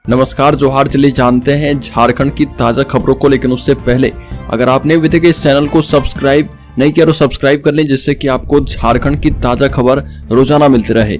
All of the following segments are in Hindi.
नमस्कार, जोहार। चलिए जानते हैं झारखंड की ताज़ा खबरों को, लेकिन उससे पहले अगर आपने अभी तक इस चैनल को सब्सक्राइब नहीं किया तो सब्सक्राइब कर लें, जिससे कि आपको झारखंड की ताज़ा खबर रोजाना मिलती रहे।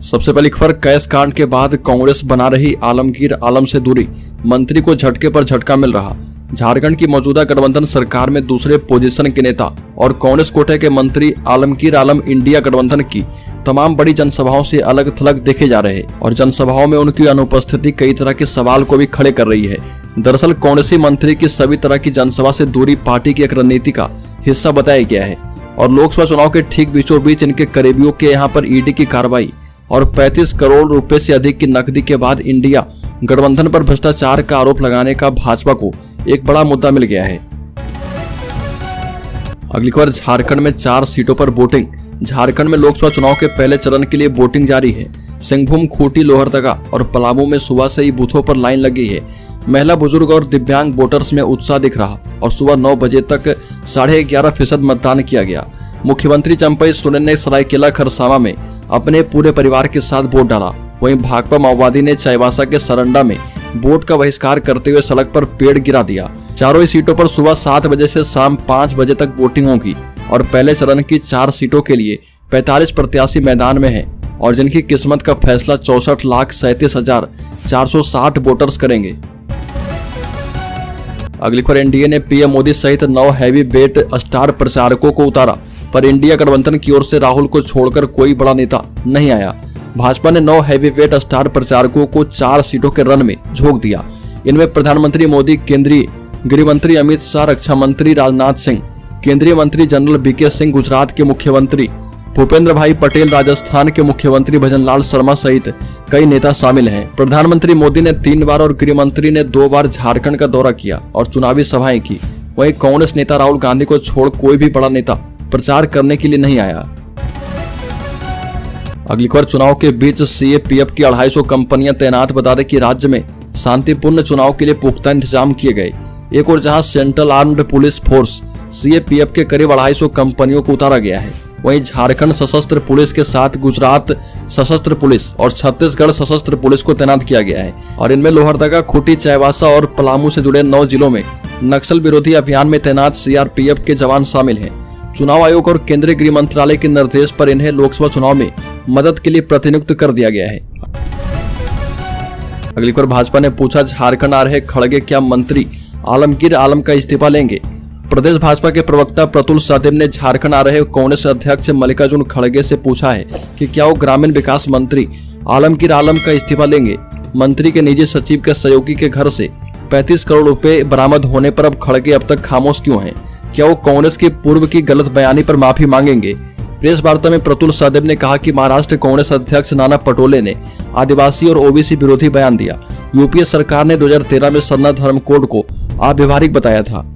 सबसे पहली खबर, कैश कांड के बाद कांग्रेस बना रही आलमगीर आलम से दूरी, मंत्री को झटके पर झटका मिल रहा। झारखंड की मौजूदा गठबंधन सरकार में दूसरे पोजीशन के नेता और कांग्रेस कोटे के मंत्री आलमगीर आलम इंडिया गठबंधन की तमाम बड़ी जनसभाओं से अलग थलग देखे जा रहे हैं और जनसभाओं में उनकी अनुपस्थिति कई तरह के सवाल को भी खड़े कर रही है। दरअसल कांग्रेसी मंत्री की सभी तरह की जनसभा से दूरी पार्टी की एक रणनीति का हिस्सा बताया गया है और लोकसभा चुनाव के ठीक बीचों बीच इनके करीबियों के यहाँ पर ईडी की कार्रवाई और 35 करोड़ रुपए से अधिक की नकदी के बाद इंडिया गठबंधन पर भ्रष्टाचार का आरोप लगाने का भाजपा को एक बड़ा मुद्दा मिल गया है। अगली खबर, झारखंड में 4 सीटों पर वोटिंग। झारखंड में लोकसभा चुनाव के पहले चरण के लिए वोटिंग जारी है। सिंहभूम, खूंटी, लोहरदगा और पलामू में सुबह से ही बूथों पर लाइन लगी है। महिला, बुजुर्ग और दिव्यांग वोटर्स में उत्साह दिख रहा और सुबह 9 बजे तक 11.5% मतदान किया गया। मुख्यमंत्री चंपई सोरेन ने सरायकेला खरसावा में अपने पूरे परिवार के साथ वोट डाला। वहीं भाकपा माओवादी ने चाईबासा के सरंडा में वोट का बहिष्कार करते हुए सड़क पर पेड़ गिरा दिया। चारों ही सीटों पर सुबह 7 बजे से शाम 5 बजे तक वोटिंग होगी और पहले चरण की 4 सीटों के लिए 45 प्रत्याशी मैदान में हैं और जिनकी किस्मत का फैसला 64,37,460 वोटर्स करेंगे। अगली खबर, एनडीए ने पीएम मोदी सहित 9 हैवी वेट स्टार प्रचारकों को उतारा, पर इंडिया गठबंधन की ओर से राहुल को छोड़कर कोई बड़ा नेता नहीं आया। भाजपा ने 9 हैवी वेट स्टार प्रचारकों को 4 सीटों के रन में झोंक दिया। इनमें प्रधानमंत्री मोदी, केंद्रीय गृह मंत्री अमित शाह, रक्षा मंत्री राजनाथ सिंह, केंद्रीय मंत्री जनरल वीके सिंह गुजरात के मुख्यमंत्री, भूपेंद्र भाई पटेल राजस्थान के मुख्यमंत्री, भजनलाल शर्मा सहित कई नेता शामिल हैं। प्रधानमंत्री मोदी ने 3 बार और गृह मंत्री ने 2 बार झारखंड का दौरा किया और चुनावी सभाएं की। वहीं कांग्रेस नेता राहुल गांधी को छोड़ कोई भी बड़ा नेता प्रचार करने के लिए नहीं आया। अगली खबर, चुनाव के बीच सीएपीएफ की 250 कंपनियां तैनात। बता दें कि राज्य में शांतिपूर्ण चुनाव के लिए पुख्ता इंतजाम किए गए। एक और जहां central armed police force CAPF के करीब 250 कंपनियों को उतारा गया है, वहीं झारखंड सशस्त्र पुलिस के साथ गुजरात सशस्त्र पुलिस और छत्तीसगढ़ सशस्त्र पुलिस को तैनात किया गया है और इनमें लोहरदगा, खूंटी, चाईबासा और पलामू से जुड़े 9 जिलों में नक्सल विरोधी अभियान में तैनात सीआरपीएफ के जवान शामिल हैं। चुनाव आयोग और केंद्रीय गृह मंत्रालय के निर्देश पर इन्हें लोकसभा चुनाव में मदद के लिए प्रतिनियुक्त कर दिया गया है। अगली खबर, भाजपा ने पूछा, झारखंड आ रहे खड़गे क्या मंत्री आलमगीर आलम का इस्तीफा लेंगे? प्रदेश भाजपा के प्रवक्ता प्रतुल सहदेव ने झारखंड आ रहे कांग्रेस अध्यक्ष मल्लिकार्जुन खड़गे से पूछा है कि क्या वो ग्रामीण विकास मंत्री आलमगीर आलम का इस्तीफा लेंगे। मंत्री के निजी सचिव के सहयोगी के घर से 35 करोड़ रुपए बरामद होने पर अब खड़गे अब तक खामोश क्यों हैं? क्या वो कांग्रेस की पूर्व की गलत बयानी पर माफी मांगेंगे? प्रेस वार्ता में प्रतुल सहदेव ने कहा कि महाराष्ट्र कांग्रेस अध्यक्ष नाना पटोले ने आदिवासी और ओबीसी विरोधी बयान दिया। यूपीए सरकार ने 2013 में सरना धर्म कोड को अव्यवहारिक बताया था।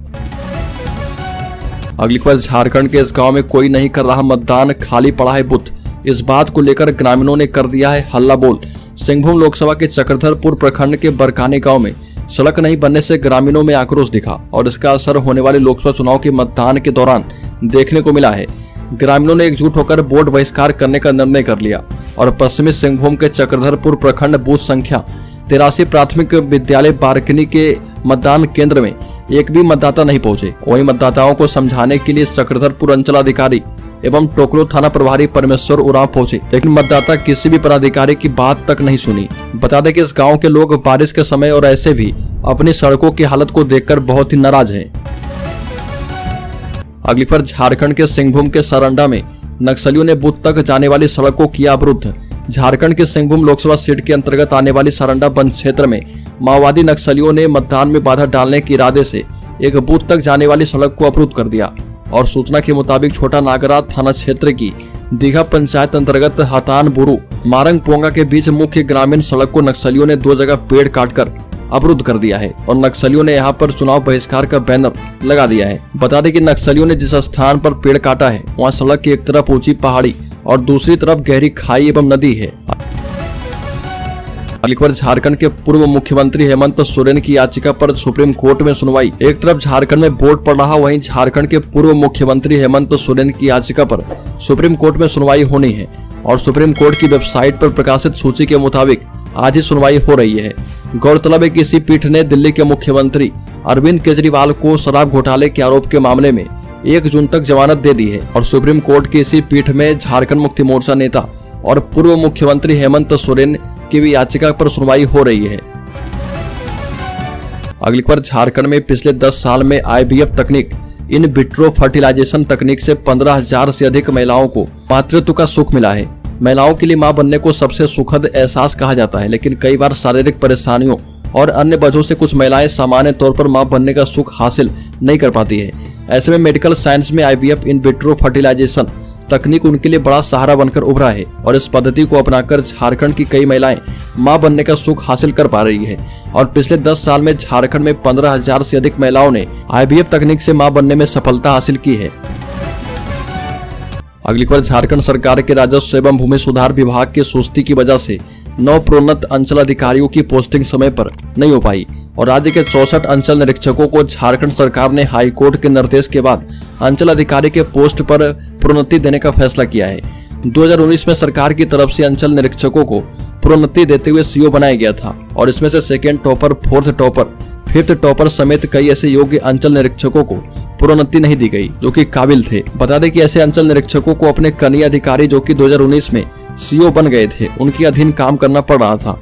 अगली खबर, झारखंड के इस गांव में कोई नहीं कर रहा मतदान, खाली पड़ा है बूथ। इस बात को लेकर ग्रामीणों ने कर दिया है हल्ला बोल। सिंहभूम लोकसभा के चक्रधरपुर प्रखंड के बरकाने गांव में सड़क नहीं बनने से ग्रामीणों में आक्रोश दिखा और इसका असर होने वाले लोकसभा चुनाव के मतदान के दौरान देखने को मिला है। ग्रामीणों ने एकजुट होकर वोट बहिष्कार करने का निर्णय कर लिया और पश्चिमी सिंहभूम के चक्रधरपुर प्रखंड बूथ संख्या 83 प्राथमिक विद्यालय बारकनी के मतदान केंद्र में एक भी मतदाता नहीं पहुंचे। वहीं मतदाताओं को समझाने के लिए चक्रधरपुर अंचलाधिकारी एवं टोकलो थाना प्रभारी परमेश्वर उरांव पहुंचे, लेकिन मतदाता किसी भी पदाधिकारी की बात तक नहीं सुनी। बता दें कि इस गांव के लोग बारिश के समय और ऐसे भी अपनी सड़कों की हालत को देखकर बहुत ही नाराज हैं। अगली खबर, झारखंड के सिंहभूम के सरंडा में नक्सलियों ने बूथ तक जाने वाली सड़क को किया अवरुद्ध। झारखंड के सिंहभूम लोकसभा सीट के अंतर्गत आने वाली सरंडा वन क्षेत्र में माओवादी नक्सलियों ने मतदान में बाधा डालने के इरादे से एक बूथ तक जाने वाली सड़क को अवरुद्ध कर दिया और सूचना के मुताबिक छोटा नागरा थाना क्षेत्र की दीघा पंचायत अंतर्गत हतान बुरु मारंग पोंगा के बीच मुख्य ग्रामीण सड़क को नक्सलियों ने 2 जगह पेड़ काटकर अवरुद्ध कर दिया है और नक्सलियों ने यहां पर चुनाव बहिष्कार का बैनर लगा दिया है। बता दें कि नक्सलियों ने जिस स्थान पर पेड़ काटा है वहां सड़क की एक तरफ ऊंची पहाड़ी और दूसरी तरफ गहरी खाई एवं नदी है। अगली खबर, झारखंड के पूर्व मुख्यमंत्री हेमंत सोरेन की याचिका पर सुप्रीम कोर्ट में सुनवाई। एक तरफ झारखंड में वोट पड़ रहा, वहीं झारखंड के पूर्व मुख्यमंत्री हेमंत सोरेन की याचिका पर सुप्रीम कोर्ट में सुनवाई होनी है और सुप्रीम कोर्ट की वेबसाइट पर प्रकाशित सूची के मुताबिक आज ही सुनवाई हो रही है। गौरतलब है कि इसी पीठ ने दिल्ली के मुख्यमंत्री अरविंद केजरीवाल को शराब घोटाले के आरोप के मामले में 1 जून तक जमानत दे दी है और सुप्रीम कोर्ट की इसी पीठ में झारखंड मुक्ति मोर्चा नेता और पूर्व मुख्यमंत्री हेमंत सोरेन की भी याचिका पर सुनवाई हो रही है। अगली खबर, झारखंड में पिछले 10 साल में IVF तकनीक इन विट्रो फर्टिलाइजेशन तकनीक से 15,000 से अधिक महिलाओं को मातृत्व का सुख मिला है। महिलाओं के लिए मां बनने को सबसे सुखद एहसास कहा जाता है, लेकिन कई बार शारीरिक परेशानियों और अन्य वजहों से कुछ महिलाएं सामान्य तौर पर मां बनने का सुख हासिल नहीं कर पाती है। ऐसे में मेडिकल साइंस में IVF इन विट्रो फर्टिलाइजेशन तकनीक उनके लिए बड़ा सहारा बनकर उभरा है और इस पद्धति को अपनाकर झारखंड की कई महिलाएं मां बनने का सुख हासिल कर पा रही है और पिछले 10 साल में झारखंड में 15,000 से अधिक महिलाओं ने IVF तकनीक से मां बनने में सफलता हासिल की है। अगली खबर, झारखंड सरकार के राजस्व एवं भूमि सुधार विभाग की सुस्ती की वजह से 9 प्रोन्नत अंचल अधिकारियों की पोस्टिंग समय पर नहीं हो पाई और राज्य के 64 अंचल निरीक्षकों को झारखंड सरकार ने हाई कोर्ट के निर्देश के बाद अंचल अधिकारी के पोस्ट पर प्रोन्नति देने का फैसला किया है। 2019 में सरकार की तरफ से अंचल निरीक्षकों को प्रोन्नति देते हुए CO बनाया गया था और इसमें से 2nd topper, 4th topper, 5th topper समेत कई ऐसे योग्य अंचल निरीक्षकों को प्रोन्नति नहीं दी गई जो कि काबिल थे। बता दें कि ऐसे अंचल निरीक्षकों को अपने कनीय अधिकारी जो कि 2019 में CO बन गए थे उनके अधीन काम करना पड़ रहा था।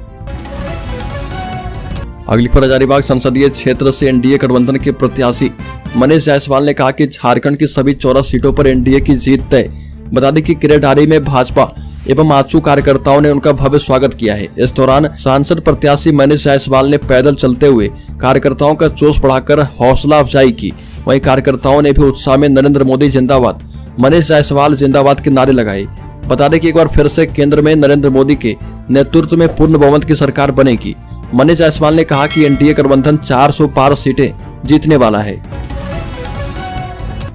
अगली खबर, हजारीबाग संसदीय क्षेत्र से NDA गठबंधन के प्रत्याशी मनीष जायसवाल ने कहा कि झारखंड की सभी 14 सीटों पर NDA की जीत तय। बता दें कि किरेडारी में भाजपा एवं आजसू कार्यकर्ताओं ने उनका भव्य स्वागत किया है। इस दौरान सांसद प्रत्याशी मनीष जायसवाल ने पैदल चलते हुए कार्यकर्ताओं का जोश बढ़ाकर हौसला अफजाई की। वहीं कार्यकर्ताओं ने भी उत्साह में नरेंद्र मोदी जिंदाबाद, मनीष जायसवाल जिंदाबाद के नारे लगाए। बता दें कि एक बार फिर से केंद्र में नरेंद्र मोदी के नेतृत्व में पूर्ण बहुमत की सरकार बनेगी। मनीष जायसवाल ने कहा कि NDA गठबंधन 400 पार सीटें जीतने वाला है।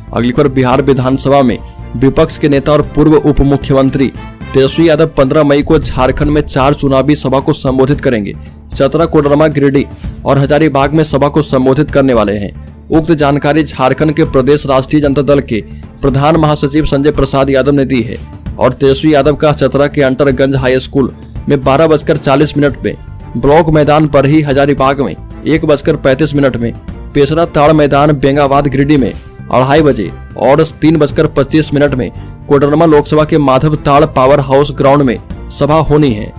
अगली खबर, बिहार विधानसभा में विपक्ष के नेता और पूर्व उप मुख्यमंत्री तेजस्वी यादव 15 मई को झारखंड में 4 चुनावी सभा को संबोधित करेंगे। चतरा, कोडरमा, गिरिडीह और हजारीबाग में सभा को संबोधित करने वाले हैं। उक्त जानकारी झारखंड के प्रदेश राष्ट्रीय जनता दल के प्रधान महासचिव संजय प्रसाद यादव ने दी है और तेजस्वी यादव का चतरा के अंटरगंज हाई स्कूल में 12:40 में, ब्लॉक मैदान पर ही हजारीबाग में 1:35 में, पेशरा ताड़ मैदान बेंगाबाद गिरिडीह में 2:30 बजे और 3:25 में कोडरमा लोकसभा के माधव ताड़ पावर हाउस ग्राउंड में सभा होनी है।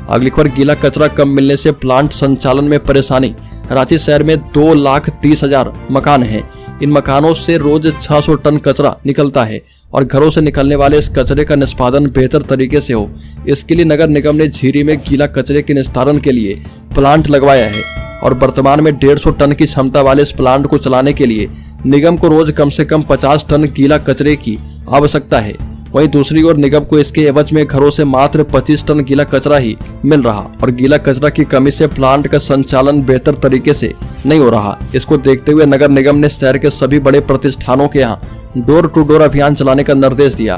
अगली खबर, गीला कचरा कम मिलने से प्लांट संचालन में परेशानी। रांची शहर में 2,30,000 मकान हैं। इन मकानों से रोज 600 टन कचरा निकलता है और घरों से निकलने वाले इस कचरे का निष्पादन बेहतर तरीके से हो, इसके लिए नगर निगम ने झीरी में गीला कचरे के निस्तारण के लिए प्लांट लगवाया है और वर्तमान में 150 टन की क्षमता वाले इस प्लांट को चलाने के लिए निगम को रोज कम से कम 50 टन गीला कचरे की आवश्यकता है। वहीं दूसरी ओर निगम को इसके एवज में घरों से मात्र 25 टन गीला कचरा ही मिल रहा और गीला कचरा की कमी से प्लांट का संचालन बेहतर तरीके से नहीं हो रहा। इसको देखते हुए नगर निगम ने शहर के सभी बड़े प्रतिष्ठानों के यहाँ डोर टू डोर अभियान चलाने का निर्देश दिया।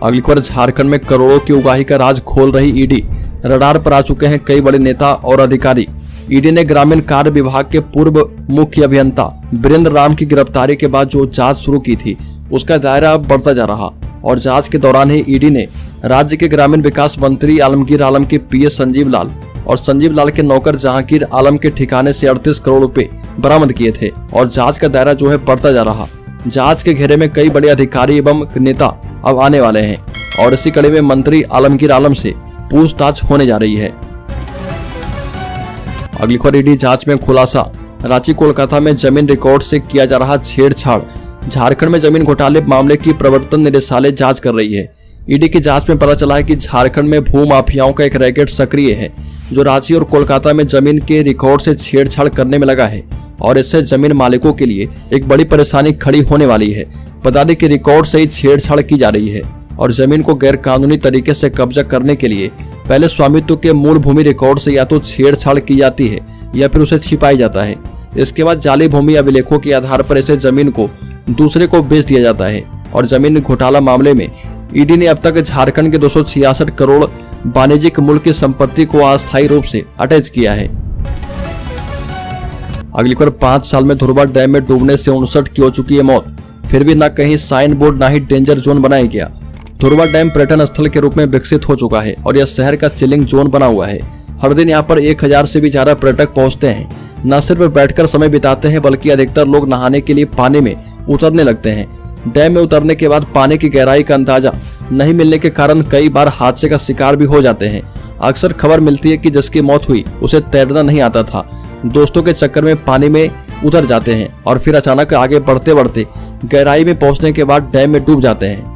अगली खबर, झारखंड में करोड़ों की उगाही का राज खोल रही ईडी। रडार पर आ चुके हैं कई बड़े नेता और अधिकारी। ईडी ने ग्रामीण कार्य विभाग के पूर्व मुख्य अभियंता वीरेंद्र राम की गिरफ्तारी के बाद जो जांच शुरू की थी उसका दायरा अब बढ़ता जा रहा और जांच के दौरान ही ईडी ने राज्य के ग्रामीण विकास मंत्री आलमगीर आलम के PS संजीव लाल और संजीव लाल के नौकर जहांगीर आलम के ठिकाने से 38 करोड़ रुपए बरामद किए थे और जांच का दायरा जो है बढ़ता जा रहा। जांच के घेरे में कई बड़े अधिकारी एवं नेता अब आने वाले हैं और इसी कड़ी में मंत्री आलमगीर आलम से पूछताछ होने जा रही है। अगली खबर, ईडी जांच में खुलासा। रांची कोलकाता में जमीन रिकॉर्ड से किया जा रहा छेड़छाड़। झारखंड में जमीन घोटाले मामले की प्रवर्तन निदेशालय जांच कर रही है। ईडी की जांच में पता चला है कि झारखंड में भू माफियाओं का एक रैकेट सक्रिय है जो रांची और कोलकाता में जमीन के रिकॉर्ड से छेड़छाड़ करने में लगा है और इससे जमीन मालिकों के लिए एक बड़ी परेशानी खड़ी होने वाली है। बता दें कि रिकॉर्ड से ही छेड़छाड़ की जा रही है और जमीन को गैर कानूनी तरीके से कब्जा करने के लिए पहले स्वामित्व के मूल भूमि रिकॉर्ड से या तो छेड़छाड़ की जाती है या फिर उसे छिपाया जाता है। इसके बाद जाली भूमि अभिलेखों के आधार पर इसे जमीन को दूसरे को बेच दिया जाता है और जमीन घोटाला मामले में ईडी ने अब तक झारखंड के 266 करोड़ वाणिज्यिक मूल्य की संपत्ति को अस्थायी रूप से अटैच किया है। अगली खबर, 5 साल में धुरवा डैम में डूबने से 59 की हो चुकी है मौत, फिर भी न कहीं साइन बोर्ड न ही डेंजर जोन बनाया गया। धुरवा डैम पर्यटन स्थल के रूप में विकसित हो चुका है और यह शहर का चिलिंग जोन बना हुआ है। हर दिन यहाँ पर 1000 से भी ज्यादा पर्यटक पहुँचते हैं। न सिर्फ बैठकर समय बिताते हैं बल्कि अधिकतर लोग नहाने के लिए पानी में उतरने लगते हैं। डैम में उतरने के बाद पानी की गहराई का अंदाजा नहीं मिलने के कारण कई बार हादसे का शिकार भी हो जाते हैं। अक्सर खबर मिलती है कि जिसकी मौत हुई उसे तैरना नहीं आता था, दोस्तों के चक्कर में पानी में उतर जाते हैं और फिर अचानक आगे बढ़ते बढ़ते गहराई में पहुंचने के बाद डैम में डूब जाते हैं।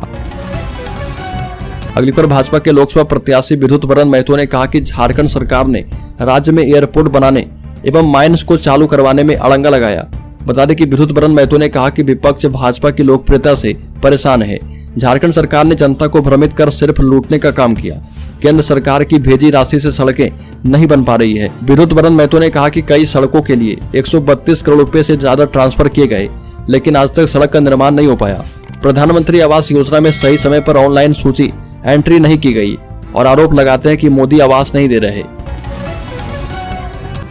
अगली पर भाजपा के लोकसभा प्रत्याशी विद्युत बरन महतो ने कहा कि झारखंड सरकार ने राज्य में एयरपोर्ट बनाने एवं माइंस को चालू करवाने में अड़ंगा लगाया। बता दें कि विद्युत बरन महतो ने कहा कि विपक्ष भाजपा की लोकप्रियता से परेशान है। झारखंड सरकार ने जनता को भ्रमित कर सिर्फ लूटने का काम किया। केंद्र सरकार की भेजी राशि से सड़कें नहीं बन पा रही है। विद्युत बरन महतो ने कहा कि कई सड़कों के लिए 132 करोड़ रुपए से ज्यादा ट्रांसफर किए गए, लेकिन आज तक सड़क का निर्माण नहीं हो पाया। प्रधानमंत्री आवास योजना में सही समय पर ऑनलाइन सूची एंट्री नहीं की गई और आरोप लगाते हैं कि मोदी आवास नहीं दे रहे।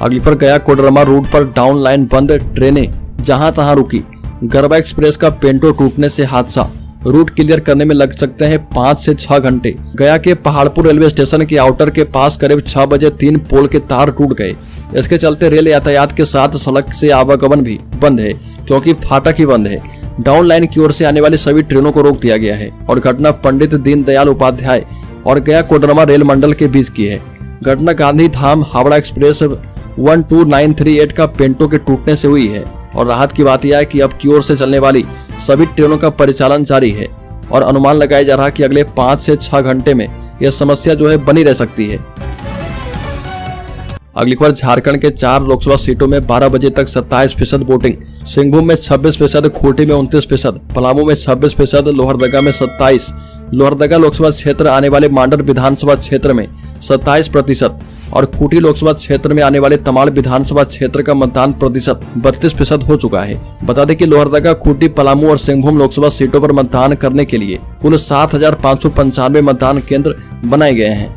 अगली पर गया कोडरमा रूट पर डाउन लाइन बंद, ट्रेनें जहां तहां रुकी। गरबा एक्सप्रेस का पेंटो टूटने से हादसा, रूट क्लियर करने में लग सकते हैं 5 से 6 घंटे। गया के पहाड़पुर रेलवे स्टेशन के आउटर के पास करीब 6 बजे 3 पोल के तार टूट गए। इसके चलते रेल यातायात के साथ सड़क से आवागमन भी बंद है क्योंकि फाटक ही बंद है। डाउन लाइन की ओर से आने वाली सभी ट्रेनों को रोक दिया गया है और घटना पंडित दीनदयाल उपाध्याय और गया कोडरमा रेल मंडल के बीच की है। घटना गांधी धाम हावड़ा एक्सप्रेस 12938 का पेंटो के टूटने से हुई है और राहत की बात यह है कि अब की ओर से चलने वाली सभी ट्रेनों का परिचालन जारी है और अनुमान लगाया जा रहा है कि अगले 5 से 6 घंटे में यह समस्या जो है बनी रह सकती है। अगली बार झारखंड के 4 लोकसभा सीटों में 12 बजे तक 27% वोटिंग। सिंहभूम में 26%, खूंटी में 29%, पलामू में 26%, लोहरदगा में 27%। लोहरदगा लोकसभा क्षेत्र आने वाले मांडर विधानसभा क्षेत्र में 27% और खूंटी लोकसभा क्षेत्र में आने वाले तमाड़ विधानसभा क्षेत्र का मतदान प्रतिशत 32% हो चुका है। बता दें कि लोहरदगा, खूंटी, पलामू और सिंहभूम लोकसभा सीटों पर मतदान करने के लिए कुल 7,595 मतदान केंद्र बनाए गए हैं।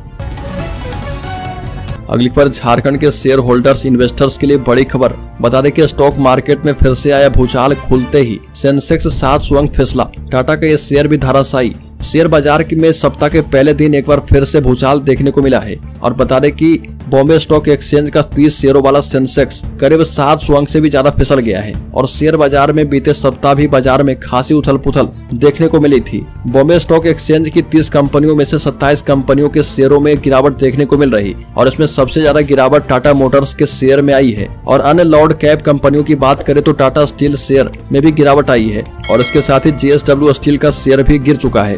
अगली खबर झारखंड के शेयर होल्डर्स इन्वेस्टर्स के लिए बड़ी खबर। बता दें कि स्टॉक मार्केट में फिर से आया भूचाल, खुलते ही सेंसेक्स 700 अंक फिसला। टाटा का ये शेयर भी धाराशायी। शेयर बाजार में सप्ताह के पहले दिन एक बार फिर से भूचाल देखने को मिला है और बता दें कि बॉम्बे स्टॉक एक्सचेंज का 30 शेयरों वाला सेंसेक्स करीब 700 अंक से भी ज्यादा फिसल गया है और शेयर बाजार में बीते सप्ताह भी बाजार में खासी उथल पुथल देखने को मिली थी। बॉम्बे स्टॉक एक्सचेंज की 30 कंपनियों में से 27 कंपनियों के शेयरों में गिरावट देखने को मिल रही और इसमें सबसे ज्यादा गिरावट टाटा मोटर्स के शेयर में आई है और अन्य लॉर्ड कैप कंपनियों की बात करें तो टाटा स्टील शेयर में भी गिरावट आई है और इसके साथ ही JSW स्टील का शेयर भी गिर चुका है।